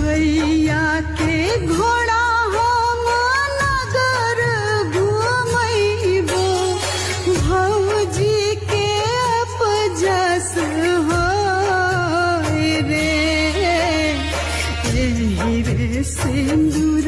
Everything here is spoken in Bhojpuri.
भैया के घोड़ा हम नगर घुमैबो भौजी के अपजस होय रे एही रे सिंदूर